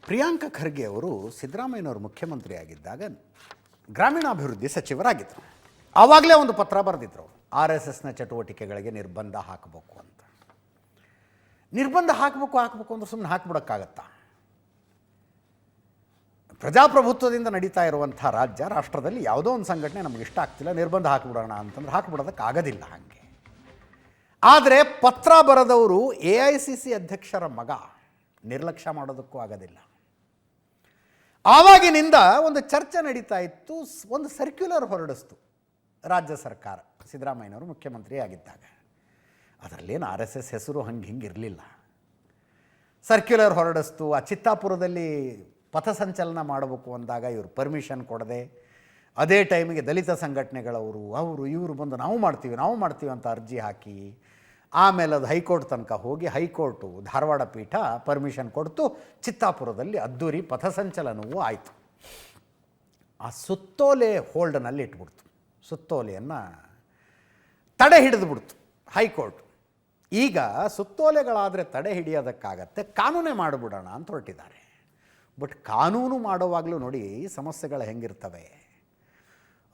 ಪ್ರಿಯಾಂಕ ಖರ್ಗೆ ಅವರು ಸಿದ್ದರಾಮಯ್ಯನವರು ಮುಖ್ಯಮಂತ್ರಿ ಆಗಿದ್ದಾಗ ಗ್ರಾಮೀಣಾಭಿವೃದ್ಧಿ ಸಚಿವರಾಗಿದ್ದರು. ಆವಾಗಲೇ ಒಂದು ಪತ್ರ ಬರೆದಿದ್ರು, RSSನ ಚಟುವಟಿಕೆಗಳಿಗೆ ನಿರ್ಬಂಧ ಹಾಕಬೇಕು ಅಂತ. ನಿರ್ಬಂಧ ಹಾಕಬೇಕು ಅಂದ್ರೆ ಸುಮ್ಮನೆ ಹಾಕಿಬಿಡೋಕ್ಕಾಗತ್ತಾ? ಪ್ರಜಾಪ್ರಭುತ್ವದಿಂದ ನಡೀತಾ ಇರುವಂಥ ರಾಷ್ಟ್ರದಲ್ಲಿ ಯಾವುದೋ ಒಂದು ಸಂಘಟನೆ ನಮಗೆ ಇಷ್ಟ ಆಗ್ತಿಲ್ಲ, ನಿರ್ಬಂಧ ಹಾಕಿಬಿಡೋಣ ಅಂತಂದ್ರೆ ಹಾಕಿಬಿಡೋದಕ್ಕಾಗೋದಿಲ್ಲ ಹಾಗೆ. ಆದರೆ ಪತ್ರ ಬರೆದವರು AICC ಅಧ್ಯಕ್ಷರ ಮಗ, ನಿರ್ಲಕ್ಷ್ಯ ಮಾಡೋದಕ್ಕೂ ಆಗೋದಿಲ್ಲ. ಆವಾಗಿನಿಂದ ಒಂದು ಚರ್ಚೆ ನಡೀತಾ ಇತ್ತು, ಒಂದು ಸರ್ಕ್ಯುಲರ್ ಹೊರಡಿಸ್ತು ರಾಜ್ಯ ಸರ್ಕಾರ ಸಿದ್ದರಾಮಯ್ಯನವರು ಮುಖ್ಯಮಂತ್ರಿ ಆಗಿದ್ದಾಗ. ಅದರಲ್ಲೇನು RSS ಹೆಸರು ಹಿಂಗೆ ಇರಲಿಲ್ಲ. ಸರ್ಕ್ಯುಲರ್ ಹೊರಡಿಸ್ತು. ಆ ಚಿತ್ತಾಪುರದಲ್ಲಿ ಪಥಸಂಚಲನ ಮಾಡಬೇಕು ಅಂದಾಗ ಇವರು ಪರ್ಮಿಷನ್ ಕೊಡದೆ, ಅದೇ ಟೈಮಿಗೆ ದಲಿತ ಸಂಘಟನೆಗಳವರು ಇವರು ಬಂದು ನಾವು ಮಾಡ್ತೀವಿ ಅಂತ ಅರ್ಜಿ ಹಾಕಿ, ಆಮೇಲೆ ಅದು ಹೈಕೋರ್ಟ್ ತನಕ ಹೋಗಿ ಹೈಕೋರ್ಟು ಧಾರವಾಡ ಪೀಠ ಪರ್ಮಿಷನ್ ಕೊಡ್ತು. ಚಿತ್ತಾಪುರದಲ್ಲಿ ಅದ್ದೂರಿ ಪಥಸಂಚಲನವೂ ಆಯಿತು. ಆ ಸುತ್ತೋಲೆ ಹೋಲ್ಡ್ನಲ್ಲಿ ಇಟ್ಬಿಡ್ತು, ಸುತ್ತೋಲೆಯನ್ನು ತಡೆ ಹಿಡಿದುಬಿಡ್ತು ಹೈಕೋರ್ಟ್. ಈಗ ಸುತ್ತೋಲೆಗಳಾದರೆ ತಡೆ ಹಿಡಿಯೋದಕ್ಕಾಗತ್ತೆ, ಕಾನೂನೇ ಮಾಡಿಬಿಡೋಣ ಅಂತ ಹೊರಟಿದ್ದಾರೆ. ಬಟ್ ಕಾನೂನು ಮಾಡುವಾಗಲೂ ನೋಡಿ ಸಮಸ್ಯೆಗಳು ಹೆಂಗಿರ್ತವೆ.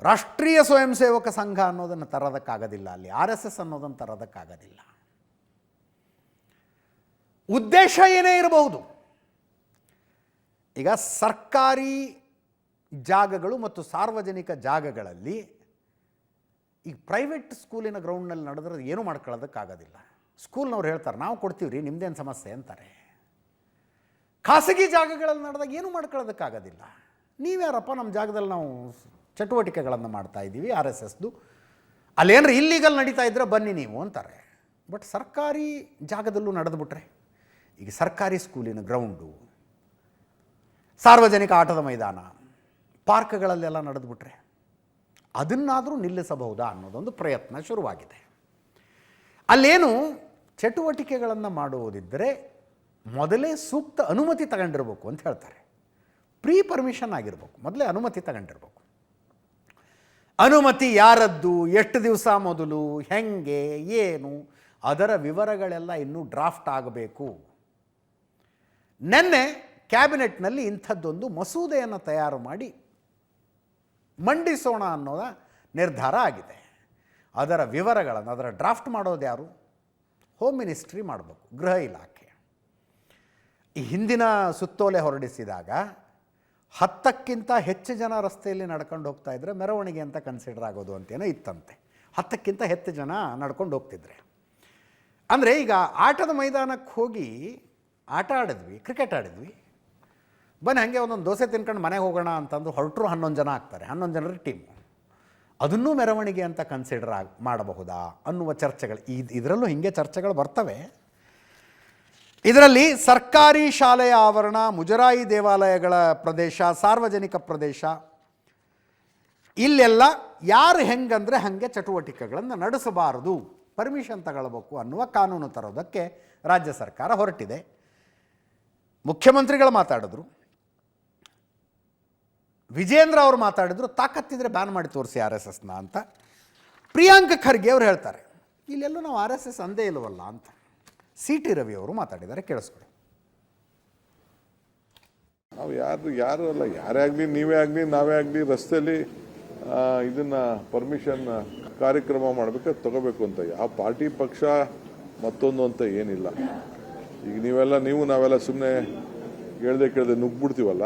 ರಾಷ್ಟ್ರೀಯ ಸ್ವಯಂ ಸೇವಕ ಸಂಘ ಅನ್ನೋದನ್ನು ತರೋದಕ್ಕಾಗೋದಿಲ್ಲ, ಅಲ್ಲಿ RSS ಅನ್ನೋದನ್ನು ತರೋದಕ್ಕಾಗೋದಿಲ್ಲ. ಉದ್ದೇಶ ಏನೇ ಇರಬಹುದು. ಈಗ ಸರ್ಕಾರಿ ಜಾಗಗಳು ಮತ್ತು ಸಾರ್ವಜನಿಕ ಜಾಗಗಳಲ್ಲಿ ಈಗ ಪ್ರೈವೇಟ್ ಸ್ಕೂಲಿನ ಗ್ರೌಂಡ್ನಲ್ಲಿ ನಡೆದ್ರೆ ಏನೂ ಮಾಡ್ಕೊಳ್ಳೋದಕ್ಕಾಗೋದಿಲ್ಲ. ಸ್ಕೂಲ್ನವ್ರು ಹೇಳ್ತಾರೆ ನಾವು ಕೊಡ್ತೀವಿ ರೀ, ನಿಮ್ಮದೇನು ಸಮಸ್ಯೆ ಅಂತಾರೆ. ಖಾಸಗಿ ಜಾಗಗಳಲ್ಲಿ ನಡೆದಾಗ ಏನೂ ಮಾಡ್ಕೊಳ್ಳೋದಕ್ಕಾಗೋದಿಲ್ಲ. ನೀವ್ಯಾರಪ್ಪ ನಮ್ಮ ಜಾಗದಲ್ಲಿ ನಾವು ಚಟುವಟಿಕೆಗಳನ್ನು ಮಾಡ್ತಾ ಇದ್ದೀವಿ RSSದು, ಅಲ್ಲೇನ್ರಿ ಇಲ್ಲೀಗಲ್ ನಡೀತಾ ಇದ್ದರೆ ಬನ್ನಿ ನೀವು ಅಂತಾರೆ. ಬಟ್ ಸರ್ಕಾರಿ ಜಾಗದಲ್ಲೂ ನಡೆದುಬಿಟ್ರೆ, ಈಗ ಸರ್ಕಾರಿ ಸ್ಕೂಲಿನ ಗ್ರೌಂಡು, ಸಾರ್ವಜನಿಕ ಆಟದ ಮೈದಾನ, ಪಾರ್ಕ್ಗಳಲ್ಲೆಲ್ಲ ನಡೆದುಬಿಟ್ರೆ ಅದನ್ನಾದರೂ ನಿಲ್ಲಿಸಬಹುದಾ ಅನ್ನೋದೊಂದು ಪ್ರಯತ್ನ ಶುರುವಾಗಿದೆ. ಅಲ್ಲೇನು ಚಟುವಟಿಕೆಗಳನ್ನು ಮಾಡುವುದಿದ್ದರೆ ಮೊದಲೇ ಸೂಕ್ತ ಅನುಮತಿ ತಗೊಂಡಿರ್ಬೇಕು ಅಂತ ಹೇಳ್ತಾರೆ. ಪ್ರೀ ಪರ್ಮಿಷನ್ ಆಗಿರ್ಬೇಕು, ಮೊದಲೇ ಅನುಮತಿ ತಗೊಂಡಿರ್ಬೇಕು. ಅನುಮತಿ ಯಾರದ್ದು, ಎಷ್ಟು ದಿವಸ ಮೊದಲು, ಹೆಂಗೆ, ಏನು, ಅದರ ವಿವರಗಳೆಲ್ಲ ಇನ್ನೂ ಡ್ರಾಫ್ಟ್ ಆಗಬೇಕು. ನಿನ್ನೆ ಕ್ಯಾಬಿನೆಟ್ನಲ್ಲಿ ಇಂಥದ್ದೊಂದು ಮಸೂದೆಯನ್ನು ತಯಾರು ಮಾಡಿ ಮಂಡಿಸೋಣ ಅನ್ನೋದ ನಿರ್ಧಾರ ಆಗಿದೆ. ಅದರ ವಿವರಗಳನ್ನು, ಅದರ ಡ್ರಾಫ್ಟ್ ಮಾಡೋದು ಯಾರು? ಹೋಮ್ ಮಿನಿಸ್ಟ್ರಿ ಮಾಡಬೇಕು, ಗೃಹ ಇಲಾಖೆ. ಈ ಹಿಂದಿನ ಸುತ್ತೋಲೆ ಹೊರಡಿಸಿದಾಗ 10ಕ್ಕಿಂತ ಹೆಚ್ಚು ಜನ ರಸ್ತೆಯಲ್ಲಿ ನಡ್ಕೊಂಡು ಹೋಗ್ತಾ ಇದ್ದರೆ ಮೆರವಣಿಗೆ ಅಂತ ಕನ್ಸಿಡರ್ ಆಗೋದು ಅಂತೇನೋ ಇತ್ತಂತೆ. 10ಕ್ಕಿಂತ ಹೆಚ್ಚು ಜನ ನಡ್ಕೊಂಡು ಹೋಗ್ತಿದ್ರೆ ಅಂದರೆ, ಈಗ ಆಟದ ಮೈದಾನಕ್ಕೆ ಹೋಗಿ ಆಟ ಆಡಿದ್ವಿ, ಕ್ರಿಕೆಟ್ ಆಡಿದ್ವಿ, ಬನ್ನಿ ಹಾಗೆ ಒಂದೊಂದು ದೋಸೆ ತಿನ್ಕೊಂಡು ಮನೆಗೆ ಹೋಗೋಣ ಅಂತಂದು ಹೊರಟರು 11 ಜನ ಆಗ್ತಾರೆ, 11 ಜನರ ಟೀಮು. ಅದನ್ನೂ ಮೆರವಣಿಗೆ ಅಂತ ಕನ್ಸಿಡರ್ ಮಾಡಬಹುದಾ ಅನ್ನುವ ಚರ್ಚೆಗಳು ಇದರಲ್ಲೂ ಹೀಗೆ ಚರ್ಚೆಗಳು ಬರ್ತವೆ. ಇದರಲ್ಲಿ ಸರ್ಕಾರಿ ಶಾಲೆಯ ಆವರಣ, ಮುಜರಾಯಿ ದೇವಾಲಯಗಳ ಪ್ರದೇಶ, ಸಾರ್ವಜನಿಕ ಪ್ರದೇಶ, ಇಲ್ಲೆಲ್ಲ ಯಾರು ಹೆಂಗಂದರೆ ಹಾಗೆ ಚಟುವಟಿಕೆಗಳನ್ನು ನಡೆಸಬಾರದು, ಪರ್ಮಿಷನ್ ತಗೊಳ್ಬೇಕು ಅನ್ನುವ ಕಾನೂನು ತರೋದಕ್ಕೆ ರಾಜ್ಯ ಸರ್ಕಾರ ಹೊರಟಿದೆ. ಮುಖ್ಯಮಂತ್ರಿಗಳು ಮಾತಾಡಿದ್ರು, ವಿಜೇಂದ್ರ ಅವರು ಮಾತಾಡಿದ್ರು, ತಾಕತ್ತಿದ್ರೆ ಬ್ಯಾನ್ ಮಾಡಿ ತೋರಿಸಿ RSSನ ಅಂತ. ಪ್ರಿಯಾಂಕ ಖರ್ಗೆ ಅವರು ಹೇಳ್ತಾರೆ ಇಲ್ಲೆಲ್ಲೂ ನಾವು RSS ಅಂದೇ ಇಲ್ಲವಲ್ಲ ಅಂತ. CT ರವಿ ಅವರು ಮಾತಾಡಿದ್ದಾರೆ, ಕೇಳಿಸ್ಕೊಳ್ಳಿ. ನಾವು ಯಾರು ಅಲ್ಲ, ಯಾರೇ ಆಗಲಿ, ನೀವೇ ಆಗಲಿ, ನಾವೇ ಆಗಲಿ, ರಸ್ತೆಯಲ್ಲಿ ಇದನ್ನು ಪರ್ಮಿಷನ್ ಕಾರ್ಯಕ್ರಮ ಮಾಡಬೇಕಾದ್ರೆ ತಗೋಬೇಕು ಅಂತ ಯಾವ ಪಾರ್ಟಿ ಪಕ್ಷ ಮತ್ತೊಂದು ಅಂತ ಏನಿಲ್ಲ. ಈಗ ನಾವೆಲ್ಲ ಸುಮ್ಮನೆ ಕೇಳದೆ ನುಗ್ಬಿಡ್ತೀವಲ್ಲ.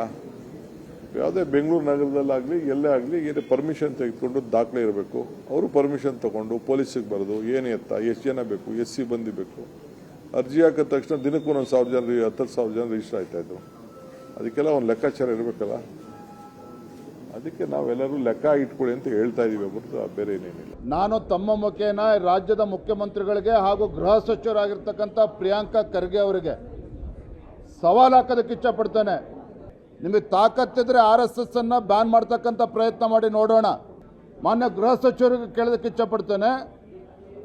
ಯಾವುದೇ ಬೆಂಗಳೂರು ನಗರದಲ್ಲಾಗಲಿ ಎಲ್ಲೇ ಆಗಲಿ ಏನು ಪರ್ಮಿಷನ್ ತೆಗೆದುಕೊಂಡು ದಾಖಲೆ ಇರಬೇಕು. ಅವರು ಪರ್ಮಿಷನ್ ತೊಗೊಂಡು ಪೊಲೀಸಿಗೆ ಬರೋದು, ಏನು ಎತ್ತ, ಎಷ್ಟು ಜನ ಬೇಕು, ಎಷ್ಟು ಸಿಬ್ಬಂದಿ ಬೇಕು, ಅರ್ಜಿ ಹಾಕಿದ ತಕ್ಷಣ ದಿನಕ್ಕೂ 1,000 ಜನ 10,000 ಜನ ರಿಜಿಸ್ಟರ್ ಆಯ್ತಾಯಿದ್ರು. ಅದಕ್ಕೆಲ್ಲ ಒಂದು ಲೆಕ್ಕಾಚಾರ ಇರಬೇಕಲ್ಲ. ಅದಕ್ಕೆ ನಾವೆಲ್ಲರೂ ಲೆಕ್ಕ ಇಟ್ಕೊಳ್ಳಿ ಅಂತ ಹೇಳ್ತಾ ಇದ್ದೀವಿ, ಹೊರತು ಬೇರೆ ಏನೇನಿಲ್ಲ. ನಾನು ತಮ್ಮ ಮುಖೇನ ರಾಜ್ಯದ ಮುಖ್ಯಮಂತ್ರಿಗಳಿಗೆ ಹಾಗೂ ಗೃಹ ಸಚಿವರಾಗಿರ್ತಕ್ಕಂಥ ಪ್ರಿಯಾಂಕ ಖರ್ಗೆ ಅವರಿಗೆ ಸವಾಲು ಹಾಕೋದಕ್ಕೆ ಇಚ್ಛಪಡ್ತೇನೆ. ನಿಮಗೆ ತಾಕತ್ತಿದ್ರೆ RSS ಅನ್ನು ಬ್ಯಾನ್ ಮಾಡ್ತಕ್ಕಂಥ ಪ್ರಯತ್ನ ಮಾಡಿ ನೋಡೋಣ. ಮಾನ್ಯ ಗೃಹ ಸಚಿವರಿಗೆ ಕೇಳೋದಕ್ಕೆ ಇಚ್ಛಪಡ್ತೇನೆ,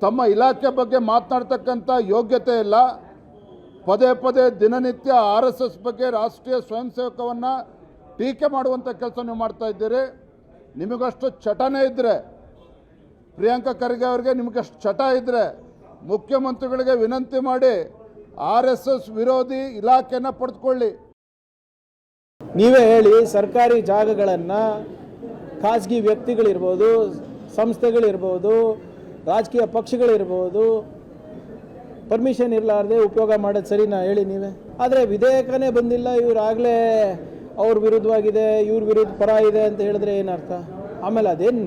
ತಮ್ಮ ಇಲಾಖೆ ಬಗ್ಗೆ ಮಾತನಾಡ್ತಕ್ಕಂಥ ಯೋಗ್ಯತೆ ಇಲ್ಲ. ಪದೇ ದಿನನಿತ್ಯ RSS ಬಗ್ಗೆ ರಾಷ್ಟ್ರೀಯ ಸ್ವಯಂ ಸೇವಕವನ್ನು ಟೀಕೆ ಮಾಡುವಂಥ ಕೆಲಸ ನೀವು ಮಾಡ್ತಾ ಇದ್ದೀರಿ. ನಿಮಗಷ್ಟು ಚಟನೇ ಇದ್ದರೆ, ಪ್ರಿಯಾಂಕ ಖರ್ಗೆ ಅವರಿಗೆ ನಿಮಗಷ್ಟು ಚಟ ಇದ್ದರೆ ಮುಖ್ಯಮಂತ್ರಿಗಳಿಗೆ ವಿನಂತಿ ಮಾಡಿ RSS ವಿರೋಧಿ ಇಲಾಖೆಯನ್ನು ಪಡೆದುಕೊಳ್ಳಿ. ನೀವೇ ಹೇಳಿ, ಸರ್ಕಾರಿ ಜಾಗಗಳನ್ನು ಖಾಸಗಿ ವ್ಯಕ್ತಿಗಳಿರ್ಬೋದು, ಸಂಸ್ಥೆಗಳಿರ್ಬೋದು, ರಾಜಕೀಯ ಪಕ್ಷಗಳಿರ್ಬೋದು, ಪರ್ಮಿಷನ್ ಇರಲಾರ್ದೆ ಉಪಯೋಗ ಮಾಡೋದು ಸರಿನಾ ಹೇಳಿ ನೀವೇ? ಆದರೆ ವಿಧೇಯಕನೇ ಬಂದಿಲ್ಲ, ಇವರಾಗಲೇ ಅವ್ರ ವಿರುದ್ಧವಾಗಿದೆ, ಇವ್ರ ವಿರುದ್ಧ ಪರ ಇದೆ ಅಂತ ಹೇಳಿದ್ರೆ ಏನರ್ಥ? ಆಮೇಲೆ ಅದೇನು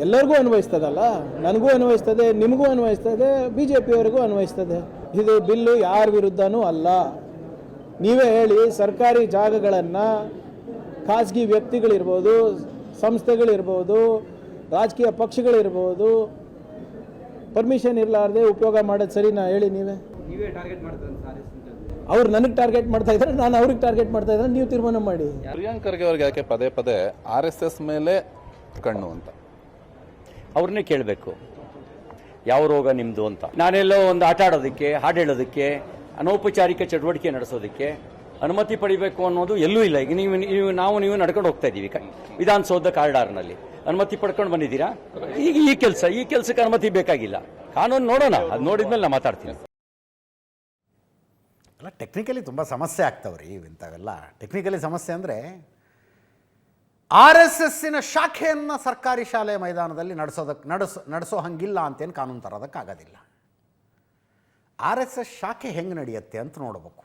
ಎಲ್ಲರಿಗೂ ಅನ್ವಯಿಸ್ತದಲ್ಲ, ನನಗೂ ಅನ್ವಯಿಸ್ತದೆ, ನಿಮಗೂ ಅನ್ವಯಿಸ್ತದೆ, BJPಯವರಿಗೂ ಅನ್ವಯಿಸ್ತದೆ. ಇದು ಬಿಲ್ಲು ಯಾರ ವಿರುದ್ಧನೂ ಅಲ್ಲ. ನೀವೇ ಹೇಳಿ, ಸರ್ಕಾರಿ ಜಾಗಗಳನ್ನು ಖಾಸಗಿ ವ್ಯಕ್ತಿಗಳಿರ್ಬೋದು, ಸಂಸ್ಥೆಗಳಿರ್ಬೋದು, ರಾಜಕೀಯ ಪಕ್ಷಗಳಿರ್ಬೋದು, ಪರ್ಮಿಷನ್ ಇರಲಾರ್ದೆ ಉಪಯೋಗ ಮಾಡೋದು ಸರಿನಾ ಹೇಳಿ ನೀವೇ? ಅವ್ರು ನನಗೆ ಟಾರ್ಗೆಟ್ ಮಾಡ್ತಾ ಇದ್ದಾರೆ, ನಾನು ಅವ್ರಿಗೆ ಟಾರ್ಗೆಟ್ ಮಾಡ್ತಾ ಇದ್ದಾರೆ, ನೀವು ತೀರ್ಮಾನ ಮಾಡಿ. ಪ್ರಿಯಾಂಕ್ ಖರ್ಗೆ ಅವ್ರಿಗೆ ಯಾಕೆ ಪದೇ ಪದೇ RSS ಮೇಲೆ ಕಣ್ಣು ಅಂತ ಅವ್ರನ್ನೇ ಕೇಳಬೇಕು, ಯಾವ ರೋಗ ನಿಮ್ಮದು ಅಂತ. ನಾನೆಲ್ಲೋ ಒಂದು ಆಟ ಆಡೋದಕ್ಕೆ, ಹಾಡು ಹೇಳೋದಕ್ಕೆ, ಅನೌಪಚಾರಿಕ ಚಟುವಟಿಕೆ ನಡೆಸೋದಕ್ಕೆ ಅನುಮತಿ ಪಡಿಬೇಕು ಅನ್ನೋದು ಎಲ್ಲೂ ಇಲ್ಲ. ಈಗ ನೀವು ನಡ್ಕೊಂಡು ಹೋಗ್ತಾ ಇದ್ದೀವಿ ವಿಧಾನಸೌಧ ಕಾರಿಡಾರ್ನಲ್ಲಿ, ಅನುಮತಿ ಪಡ್ಕೊಂಡು ಬಂದಿದ್ದೀರಾ? ಈಗ ಈ ಕೆಲಸಕ್ಕೆ ಅನುಮತಿ ಬೇಕಾಗಿಲ್ಲ. ಕಾನೂನು ನೋಡೋಣ, ಅದು ನೋಡಿದ್ಮೇಲೆ ನಾನು ಮಾತಾಡ್ತೀನಿ. ಅಲ್ಲ, ಟೆಕ್ನಿಕಲಿ ತುಂಬ ಸಮಸ್ಯೆ ಆಗ್ತಾವ್ರಿ ಇಂಥವೆಲ್ಲ. ಟೆಕ್ನಿಕಲಿ ಸಮಸ್ಯೆ ಅಂದರೆ RSSನ ಶಾಖೆಯನ್ನು ಸರ್ಕಾರಿ ಶಾಲೆ ಮೈದಾನದಲ್ಲಿ ನಡೆಸೋ ಹಂಗಿಲ್ಲ ಅಂತೇನು ಕಾನೂನು ತರೋದಕ್ಕಾಗೋದಿಲ್ಲ. RSS ಶಾಖೆ ಹೆಂಗೆ ನಡೆಯುತ್ತೆ ಅಂತ ನೋಡಬೇಕು.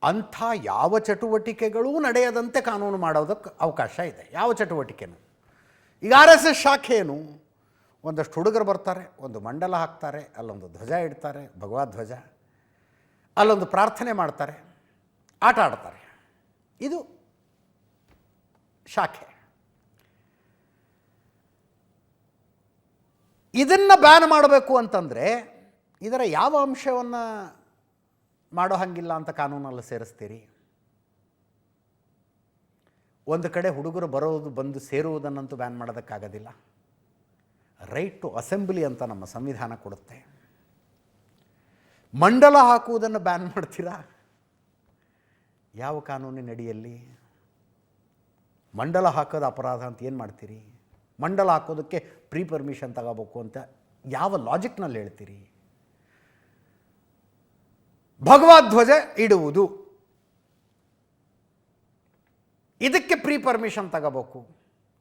ಅಂಥ ಯಾವ ಚಟುವಟಿಕೆಗಳೂ ನಡೆಯದಂತೆ ಕಾನೂನು ಮಾಡೋದಕ್ಕೆ ಅವಕಾಶ ಇದೆ. ಯಾವ ಚಟುವಟಿಕೆನೂ. ಈಗ RSS ಶಾಖೆ ಏನು? ಒಂದಷ್ಟು ಹುಡುಗರು ಬರ್ತಾರೆ, ಒಂದು ಮಂಡಲ ಹಾಕ್ತಾರೆ, ಅಲ್ಲೊಂದು ಧ್ವಜ ಇಡ್ತಾರೆ, ಭಗವದ್ ಧ್ವಜ, ಅಲ್ಲೊಂದು ಪ್ರಾರ್ಥನೆ ಮಾಡ್ತಾರೆ, ಆಟ ಆಡ್ತಾರೆ. ಇದು ಶಾಖೆ. ಇದನ್ನು ಬ್ಯಾನ್ ಮಾಡಬೇಕು ಅಂತಂದರೆ ಇದರ ಯಾವ ಅಂಶವನ್ನು ಮಾಡೋ ಹಂಗಿಲ್ಲ ಅಂತ ಕಾನೂನಲ್ಲಿ ಸೇರಿಸ್ತೀರಿ? ಒಂದು ಕಡೆ ಹುಡುಗರು ಬಂದು ಸೇರುವುದನ್ನಂತೂ ಬ್ಯಾನ್ ಮಾಡೋದಕ್ಕಾಗೋದಿಲ್ಲ. ರೈಟ್ ಟು ಅಸೆಂಬ್ಲಿ ಅಂತ ನಮ್ಮ ಸಂವಿಧಾನ ಕೊಡುತ್ತೆ. ಮಂಡಲ ಹಾಕುವುದನ್ನು ಬ್ಯಾನ್ ಮಾಡ್ತೀರಾ? ಯಾವ ಕಾನೂನಿನ ಅಡಿಯಲ್ಲಿ? ಮಂಡಲ ಹಾಕೋದು ಅಪರಾಧ ಅಂತ ಏನು ಮಾಡ್ತೀರಿ? ಮಂಡಲ ಹಾಕೋದಕ್ಕೆ ಪ್ರೀ ಪರ್ಮಿಷನ್ ತಗೋಬೇಕು ಅಂತ ಯಾವ ಲಾಜಿಕ್ನಲ್ಲಿ ಹೇಳ್ತೀರಿ? ಭಗವದ್ ಧ್ವಜ ಇಡುವುದು, ಇದಕ್ಕೆ ಪ್ರೀ ಪರ್ಮಿಷನ್ ತಗೋಬೇಕು.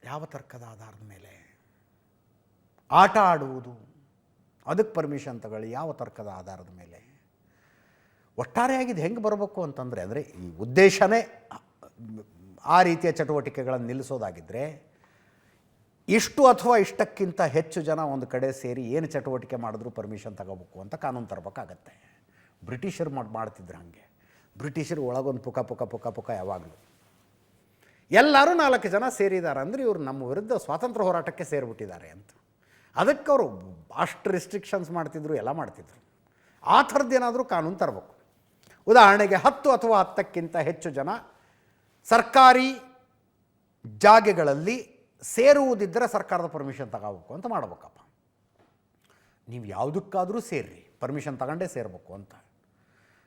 ಯಾವ ತರ್ಕದ ಆಧಾರದ ಮೇಲೆ? ಆಟ ಆಡುವುದು, ಅದಕ್ಕೆ ಪರ್ಮಿಷನ್ ತಗೊಳ್ಳಿ, ಯಾವ ತರ್ಕದ ಆಧಾರದ ಮೇಲೆ? ಒಟ್ಟಾರೆಯಾಗಿದ್ದು ಹೆಂಗೆ ಬರಬೇಕು ಅಂತಂದರೆ, ಅಂದರೆ ಈ ಉದ್ದೇಶನೇ ಆ ರೀತಿಯ ಚಟುವಟಿಕೆಗಳನ್ನು ನಿಲ್ಲಿಸೋದಾಗಿದ್ದರೆ ಇಷ್ಟು ಅಥವಾ ಇಷ್ಟಕ್ಕಿಂತ ಹೆಚ್ಚು ಜನ ಒಂದು ಕಡೆ ಸೇರಿ ಏನು ಚಟುವಟಿಕೆ ಮಾಡಿದ್ರೂ ಪರ್ಮಿಷನ್ ತಗೋಬೇಕು ಅಂತ ಕಾನೂನು ತರಬೇಕಾಗತ್ತೆ. ಬ್ರಿಟಿಷರು ಮಾಡ್ತಿದ್ರು ಹಾಗೆ. ಬ್ರಿಟಿಷರು ಒಳಗೊಂದು ಪುಕ ಯಾವಾಗಲೂ ಎಲ್ಲರೂ 4 ಜನ ಸೇರಿದ್ದಾರೆ ಅಂದರೆ ಇವರು ನಮ್ಮ ವಿರುದ್ಧ ಸ್ವಾತಂತ್ರ್ಯ ಹೋರಾಟಕ್ಕೆ ಸೇರಿಬಿಟ್ಟಿದ್ದಾರೆ ಅಂತ. ಅದಕ್ಕೆ ಅವರು ಅಷ್ಟು ರಿಸ್ಟ್ರಿಕ್ಷನ್ಸ್ ಮಾಡ್ತಿದ್ರು, ಎಲ್ಲ ಮಾಡ್ತಿದ್ರು. ಆ ಥರದ್ದೇನಾದರೂ ಕಾನೂನು ತರಬೇಕು. ಉದಾಹರಣೆಗೆ 10 ಅಥವಾ 10ಕ್ಕಿಂತ ಹೆಚ್ಚು ಜನ ಸರ್ಕಾರಿ ಜಾಗೆಗಳಲ್ಲಿ ಸೇರುವುದಿದ್ದರೆ ಸರ್ಕಾರದ ಪರ್ಮಿಷನ್ ತಗೋಬೇಕು ಅಂತ ಮಾಡಬೇಕಪ್ಪ. ನೀವು ಯಾವುದಕ್ಕಾದರೂ ಸೇರ್ರಿ, ಪರ್ಮಿಷನ್ ತಗೊಂಡೇ ಸೇರಬೇಕು ಅಂತ.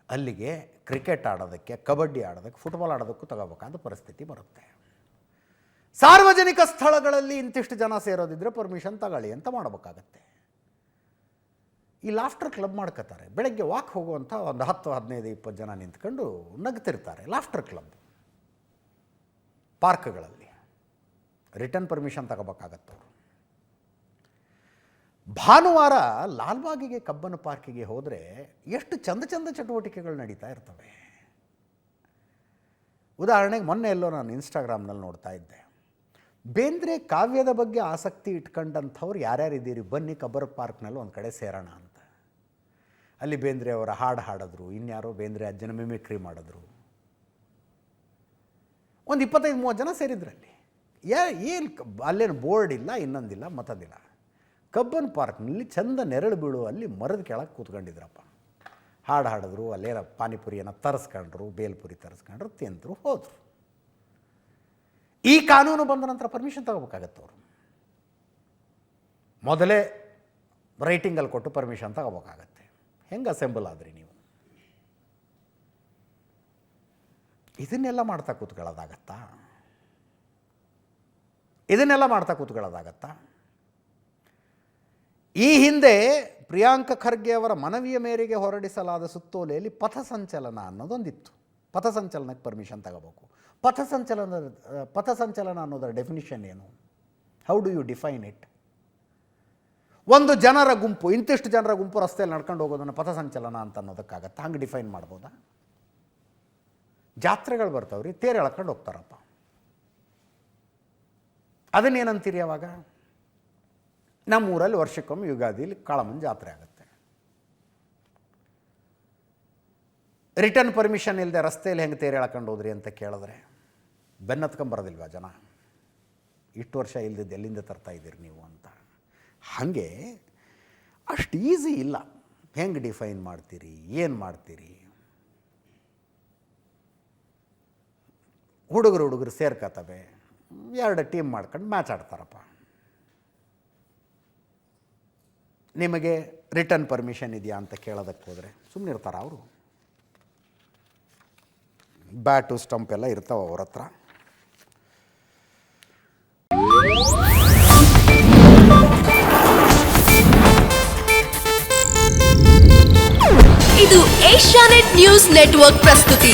ಅಲ್ಲಿಗೆ ಕ್ರಿಕೆಟ್ ಆಡೋದಕ್ಕೆ, ಕಬಡ್ಡಿ ಆಡೋದಕ್ಕೆ, ಫುಟ್ಬಾಲ್ ಆಡೋದಕ್ಕೂ ತಗೋಬೇಕಾದ ಪರಿಸ್ಥಿತಿ ಬರುತ್ತೆ. ಸಾರ್ವಜನಿಕ ಸ್ಥಳಗಳಲ್ಲಿ ಇಂತಿಷ್ಟು ಜನ ಸೇರೋದಿದ್ದರೆ ಪರ್ಮಿಷನ್ ತಗೊಳ್ಳಿ ಅಂತ ಮಾಡಬೇಕಾಗತ್ತೆ. ಈ ಲಾಫ್ಟರ್ ಕ್ಲಬ್ ಮಾಡ್ಕೋತಾರೆ. ಬೆಳಗ್ಗೆ ವಾಕ್ ಹೋಗುವಂಥ ಒಂದು 10, 15, 20 ಜನ ನಿಂತ್ಕೊಂಡು ನಗ್ತಿರ್ತಾರೆ. ಲಾಫ್ಟರ್ ಕ್ಲಬ್ ಪಾರ್ಕ್ಗಳಲ್ಲಿ ರಿಟರ್ನ್ ಪರ್ಮಿಷನ್ ತಗೋಬೇಕಾಗತ್ತವರು. ಭಾನುವಾರ ಲಾಲ್ಬಾಗಿಗೆ, ಕಬ್ಬನ್ ಪಾರ್ಕಿಗೆ ಹೋದರೆ ಎಷ್ಟು ಚಂದ ಚಟುವಟಿಕೆಗಳು ನಡೀತಾ ಇರ್ತವೆ. ಉದಾಹರಣೆಗೆ ಮೊನ್ನೆ ಎಲ್ಲೋ ನಾನು ಇನ್ಸ್ಟಾಗ್ರಾಮ್ನಲ್ಲಿ ನೋಡ್ತಾ ಇದ್ದೆ. ಬೇಂದ್ರೆ ಕಾವ್ಯದ ಬಗ್ಗೆ ಆಸಕ್ತಿ ಇಟ್ಕೊಂಡಂಥವ್ರು ಯಾರ್ಯಾರಿದ್ದೀರಿ ಬನ್ನಿ ಕಬ್ಬನ್ ಪಾರ್ಕ್ನಲ್ಲಿ ಒಂದು ಕಡೆ ಸೇರೋಣ ಅಂತ. ಅಲ್ಲಿ ಬೇಂದ್ರೆ ಅವರ ಹಾಡು ಹಾಡಿದ್ರು, ಇನ್ಯಾರೋ ಬೇಂದ್ರೆ ಅಜ್ಜನ ಮಿಮಿಕ್ರಿ ಮಾಡಿದ್ರು. ಒಂದು 25-30 ಜನ ಸೇರಿದ್ರಲ್ಲಿ. ಏನು ಅಲ್ಲೇನು ಬೋರ್ಡ್ ಇಲ್ಲ, ಇನ್ನೊಂದಿಲ್ಲ, ಮತ್ತದಿಲ್ಲ. ಕಬ್ಬನ್ ಪಾರ್ಕ್ನಲ್ಲಿ ಚಂದ ನೆರಳು ಬೀಳು ಅಲ್ಲಿ ಮರದ ಕೆಳಗೆ ಕೂತ್ಕೊಂಡಿದ್ರಪ್ಪ. ಹಾಡು ಹಾಡಿದ್ರು, ಅಲ್ಲೇನ ಪಾನಿಪುರಿಯನ್ನು ತರಿಸ್ಕೊಂಡ್ರು, ಬೇಲ್ಪುರಿ ತರಿಸ್ಕೊಂಡ್ರು, ತಿಂದರು, ಹೋದರು. ಈ ಕಾನೂನು ಬಂದ ನಂತರ ಪರ್ಮಿಷನ್ ತಗೋಬೇಕಾಗತ್ತವರು. ಮೊದಲೇ ರೈಟಿಂಗಲ್ಲಿ ಕೊಟ್ಟು ಪರ್ಮಿಷನ್ ತಗೋಬೇಕಾಗತ್ತೆ. ಹೆಂಗೆ ಅಸೆಂಬಲ್ ಆದ್ರಿ ನೀವು? ಇದನ್ನೆಲ್ಲ ಮಾಡ್ತಾ ಕೂತ್ಕೊಳ್ಳೋದಾಗತ್ತಾ? ಈ ಹಿಂದೆ ಪ್ರಿಯಾಂಕ ಖರ್ಗೆ ಅವರ ಮನವಿಯ ಮೇರೆಗೆ ಹೊರಡಿಸಲಾದ ಸುತ್ತೋಲೆಯಲ್ಲಿ ಪಥ ಸಂಚಲನ ಅನ್ನೋದೊಂದಿತ್ತು. ಪಥಸಂಚಲನಕ್ಕೆ ಪರ್ಮಿಷನ್ ತಗೋಬೇಕು. ಪಥಸಂಚಲನ ಅನ್ನೋದರ ಡೆಫಿನಿಷನ್ ಏನು? How do you define it? ಒಂದು ಜನರ ಗುಂಪು, ಇಂತಿಷ್ಟು ಜನರ ಗುಂಪು ರಸ್ತೆಯಲ್ಲಿ ನಡ್ಕೊಂಡು ಹೋಗೋದನ್ನು ಪಥಸಂಚಲನ ಅಂತ ಅನ್ನೋದಕ್ಕಾಗತ್ತೆ? ಹಂಗೆ ಡಿಫೈನ್ ಮಾಡ್ಬೋದಾ? ಜಾತ್ರೆಗಳು ಬರ್ತಾವ್ರಿ, ತೇರು ಎಳ್ಕೊಂಡು ಹೋಗ್ತಾರಪ್ಪ, ಅದನ್ನೇನಂತೀರಿ ಅವಾಗ? ನಮ್ಮೂರಲ್ಲಿ ವರ್ಷಕ್ಕೊಮ್ಮೆ ಯುಗಾದಿಲಿ ಕಾಳಮ್ಮನ ಜಾತ್ರೆ ಆಗುತ್ತೆ. ರಿಟರ್ನ್ ಪರ್ಮಿಷನ್ ಇಲ್ಲದೆ ರಸ್ತೆಯಲ್ಲಿ ಹೆಂಗೆ ತೇರು ಎಳ್ಕೊಂಡು ಹೋದ್ರಿ ಅಂತ ಕೇಳಿದ್ರೆ ಬೆನ್ನತ್ಕೊಂಬರೋದಿಲ್ವಾ ಜನ? ಇಷ್ಟು ವರ್ಷ ಇಲ್ದಿದ್ದು ಎಲ್ಲಿಂದ ತರ್ತಾ ಇದ್ದೀರಿ ನೀವು ಅಂತ. ಹಾಗೆ ಅಷ್ಟು ಈಸಿ ಇಲ್ಲ. ಹೆಂಗೆ ಡಿಫೈನ್ ಮಾಡ್ತೀರಿ, ಏನು ಮಾಡ್ತೀರಿ? ಹುಡುಗರು ಸೇರ್ಕೋತವೆ, 2 ಟೀಮ್ ಮಾಡ್ಕೊಂಡು ಮ್ಯಾಚ್ ಆಡ್ತಾರಪ್ಪ. ನಿಮಗೆ ರಿಟರ್ನ್ ಪರ್ಮಿಷನ್ ಇದೆಯಾ ಅಂತ ಕೇಳೋದಕ್ಕೆ ಹೋದರೆ ಸುಮ್ಮನೆ ಇರ್ತಾರ ಅವರು? ಬ್ಯಾಟು ಸ್ಟಂಪ್ ಎಲ್ಲ ಇರ್ತಾವೆ ಅವ್ರ ಹತ್ರ. ಇದು ಏಷ್ಯಾನೆಟ್ ನ್ಯೂಸ್ ನೆಟ್ವರ್ಕ್ ಪ್ರಸ್ತುತಿ.